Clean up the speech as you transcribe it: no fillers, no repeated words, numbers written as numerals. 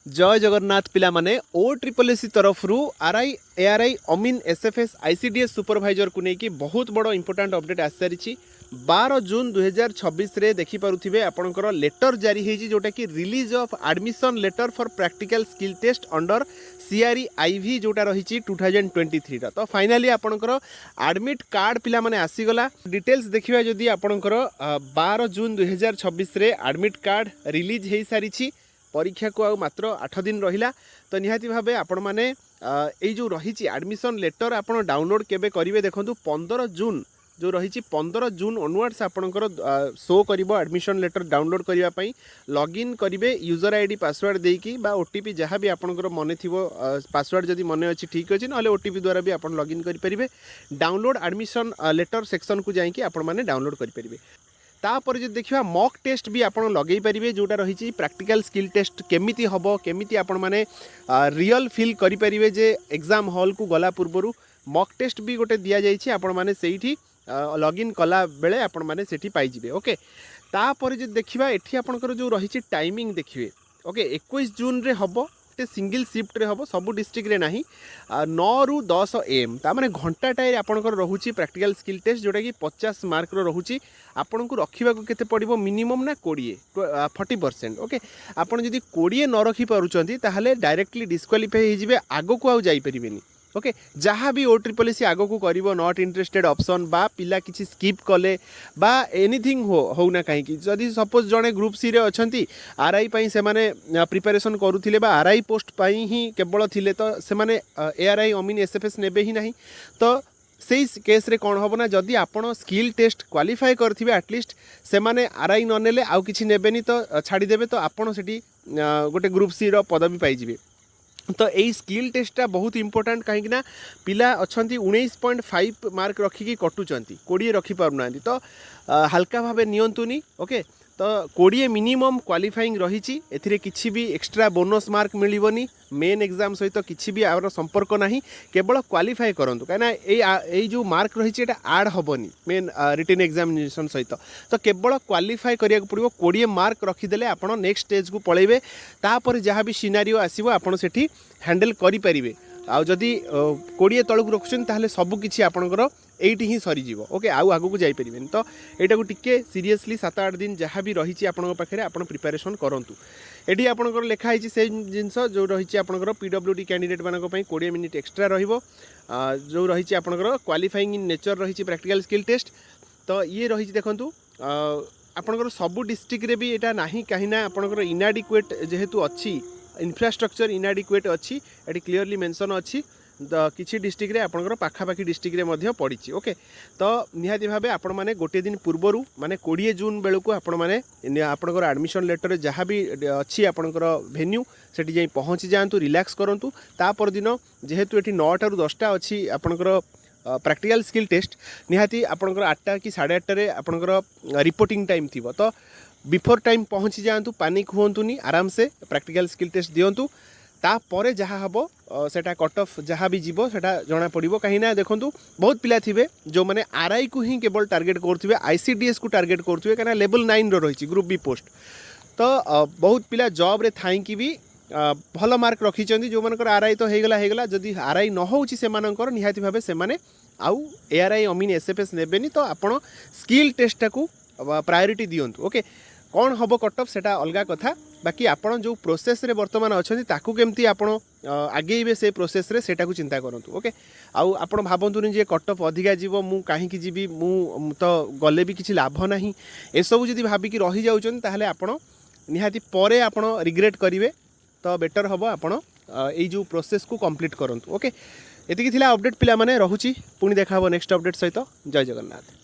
जय जगन्नाथ पिला माने ओ ट्रिपल एसी तरफ रु आरआई एआरआई अमीन एसएफएस आईसीडीएस सुपरवाइजर को लेकिन बहुत बड़ इंपोर्टाट अपडेट आसी सारी 12 जून 2026 रे देखि पारुथिबे आपनकर लेटर जारी हेजी जोटा कि release of admission letter for practical skill test under CRE IV जोटा रही 2023 तो फाइनाली आपनकर एडमिट कार्ड पिला माने आसीगला डिटेल्स देखिबा जदी आपनकर 12 जून 2026 रे एडमिट कार्ड रिलीज हे सारी परीक्षा को आ मात्र 8 दिन रहिला तो निहाती भाबे आपण माने एई जो रही एडमिशन लेटर आपण डाउनलोड केबे करिवे देखंतु 15 जून जो रही 15 जून ऑनवर्ड्स आपणकर शो करिवो एडमिशन लेटर डाउनलोड करिवा पई लॉगिन करिवे यूजर आईडी पासवर्ड देकी बा ओटीपी जहाँ भी आपणकर मने थिवो पासवर्ड जदी मने अछि ठीक अछि नले ओटीपी द्वारा भी आपण लॉगिन करि परिबे डाउनलोड एडमिशन लेटर सेक्शन को जाई कि आपण माने डाउनलोड करि परिबे तापर जो देखा मॉक टेस्ट भी आप लगे पारे जोटा रही प्रैक्टिकल स्किल टेस्ट केमिति हम केमिति आपण माने रियल फील करें जे एग्जाम हॉल को गला पूर्वर मॉक टेस्ट भी गोटे दि जाइए आपण माने सेठी लॉगिन कला बेले आपण माने सेठी पाइजिबे ओके तापर जो देखा एठी आपणकर जो रही टाइमिंग देखिए ओके 21 जून रे हम सिंगल शिफ्ट रे हम सब डिस्ट्रिक्ट रे नहीं 9 ରୁ 10 AM तामाने घंटाटाए आपणकर रहुची प्रैक्टिकल स्किल टेस्ट जोटा कि 50 मार्क रो रहुची आपन को रखा केते पड़िबो मिनिमम ना 40% ओके आपन जदि 20 न रखी पारुचंती ताहले डायरेक्टली डिस्क्वालीफाई हो जिवे आगो को आउ जाई परिबेनी ओके जहाँ भी ओ ट्रिपल एसी आगो को करिवो नॉट इंटरेस्टेड ऑप्शन बा पिला किछि स्किप कले बा एनीथिंग हो ना कहीं जदि सपोज जड़े ग्रुप सी रे अछंती आरआई पई से माने प्रिपरेशन करूथिले बा आरआई पोस्ट पई ही केवल थिले तो से माने एआरआई अमीन एसएफएस नेबे ही नहीं तो से केस रे कौन हम ना जदि आपण स्किल टेस्ट क्वालिफाई करथिबे एटलिस्ट से माने आरआई न नेले आउ किछि नेबेनी तो छाड़ी देबे तो आपण सेठी गोटे ग्रुप सी रो पदवी पाई जिवे तो यही स्किल टेस्टा बहुत इंपोर्टेंट कहीं पिला अच्छा 19.5 मार्क रखिकी कटुचंती 20 रखी पारना तो हल्का भावे नियंतुनी ओके तो 20 मिनिमम क्वालिफाइंग रही एथिरे किछि भी एक्स्ट्रा बोनस मार्क मिलबनी मेन एग्जाम सहित किछि भी आर संपर्क नहीं केवल क्वालिफाई करंतु कहीं जो मार्क रही है आड हेनी मेन रिटन एग्जामिनेशन सहित तो केवल क्वालिफाई करिया पड़ो 20 मार्क रखीदे आप नेक्स्ट स्टेज को पलैबे तापर जहाँ भी सिनारियो आसो आपड़ से हैंडल करें आउ जदि 20 तलक रखुन ताहले सबकिछि आपणकर एइटी ही सरीज ओके आउ आगु को जाई परिबेन तो एटा को टिके सीरियसली 7-8 दिन जहाँ भी रही आपन पाखे आपन प्रिपरेशन करंतु एटी आपणकर लिखा है से जिनस जो रही आपणकर पीडब्ल्यूडी कैंडिडेट मानक पई 20 मिनिट एक्स्ट्रा रहिबो जो रही आपणकर क्वालिफाइंग इन नेचर रही प्रैक्टिकल स्किल टेस्ट तो ये रही देखंतु आपणकर सबु डिस्ट्रिक्ट रे भी एटा नाही काहिना आपणकर इनएडिक्वेट जेहेतु अच्छी इंफ्रास्ट्रक्चर इनएडिक्वेट अच्छी एटी क्लियरली मेंशन अच्छी किसी डिस्ट्रिक्ट रे आपणकर पाखापाखी डिस्ट्रिक्ट रे मध्य पड़ी ओके तो निहाती भावे आपण माने गोटे दिन पूर्वर माने 20 जून बेलू आपण माने आपणकर एडमिशन लेटर जहाँ भी अच्छी आपणकर वेन्यू सेठी जाई पहुँची जातु रिलैक्स करंतु तापर दिन जेहेतु एटी 9 टा 10टा अच्छी आपणकर प्रैक्टिकल स्किल टेस्ट निहाती आपणकर 8टा कि 8:30 आपणकर रिपोर्टिंग टाइम थिबो तो बिफोर टाइम पहुँची जातु पानिक हुंतुनी आराम से प्रैक्टिकल स्किल टेस्ट दिंतु तापर जहाँ हम सेटा कट ऑफ जहाँ भी जीवो सेटा जना पड़ो कहीं देखूँ बहुत पिला थिबे जो माने आरआई को ही केवल टार्गेट करुवे आईसीडीएस को टार्गेट करुवे कहीं लेवल 9 रही ग्रुप बी पोस्ट तो बहुत पिला जॉब रे थाई भी भल मार्क रखी जो मानकर आरआई तो होगला जदि आरआई न होउची से मानकर निहाती भावे से माने आउ एआरआई अमीन एसएफएस नेबेनी तो आपण स्किल टेस्ट को प्रायोरिटी दियंतु ओके कौन हम कट ऑफ सेटा अलग कथा बाकी आपन जो प्रोसेस रे वर्तमान अच्छा ताकू केमती आपन आगेबे से प्रोसेस रे सेटा को चिंता करंतु ओके आउ आपन भाबंतुनी जे कट ऑफ अधिका जीव मु काहे की जीवी मु तो गले भी किछि लाभ नाही ए सब जदी भाबी कि रही जाउचन ताहले आपन निहाती परे आपन रिग्रेट करिवे तो बेटर हम आपन एई जो प्रोसेस को कंप्लीट करंतु ओके एतिकी थिला अपडेट पिला माने रहुची पुनी देखा हो नेक्स्ट अपडेट सहित जय जगन्नाथ।